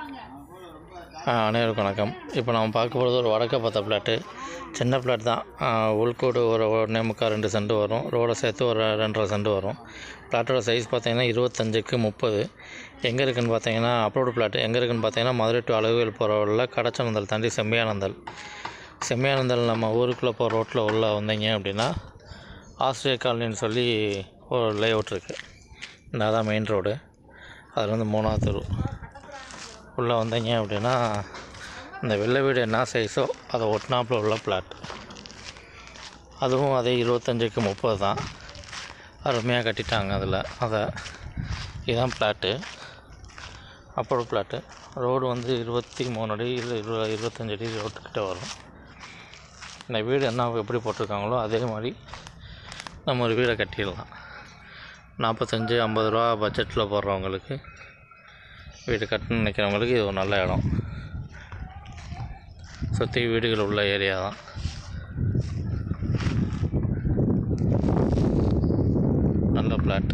அனைவருக்கும் வணக்கம். இப்போ நம்ம பார்க்க போகிறது ஒரு வடக்க பார்த்த பிளாட்டு. சின்ன பிளாட் தான். உள்கோடு ஒரு 1.25 சென்ட் வரும். ரோடை சேர்த்து ஒரு 2.5 சென்ட் வரும். பிளாட்டோட சைஸ் பார்த்தீங்கன்னா 25க்கு 30. எங்கே இருக்குதுன்னு பார்த்தீங்கன்னா அப்ரோடு பிளாட்டு. எங்கே இருக்குதுன்னு பார்த்தீங்கன்னா மதுரை டு அழகுவேல் போகிற ரோடில் கடச்சனந்தல் தாண்டி செம்மையானந்தல் நம்ம ஊருக்குள்ளே போகிற ரோட்டில் உள்ளே வந்தீங்க அப்படின்னா ஆஸ்திரேலியா காலனின்னு சொல்லி ஒரு லே அவுட் இருக்குது. அதான் மெயின் ரோடு. அதில் வந்து 3வது தெரு உள்ளே வந்தீங்க அப்படின்னா இந்த வெள்ளை வீடு என்ன சைஸோ அதை ஒட்டினாப்பில் உள்ள பிளாட். அதுவும் அதே 25க்கு 30 தான். அருமையாக கட்டிட்டாங்க அதில். இதுதான் பிளாட்டு, அப்போட பிளாட்டு. ரோடு வந்து 23 அடி இல்லை 25 அடி ரோட்டுக்கிட்ட வரும். இந்த வீடு என்ன எப்படி போட்டிருக்காங்களோ அதே மாதிரி நம்ம ஒரு வீடை கட்டிடலாம். 45-50 ரூபா பட்ஜெட்டில் போடுறவங்களுக்கு, வீடு கட்டணும்னு நினைக்கிறவங்களுக்கு இது ஒரு நல்ல இடம். சுற்றி வீடுகள் உள்ள ஏரியா தான். நல்ல பிளாட்.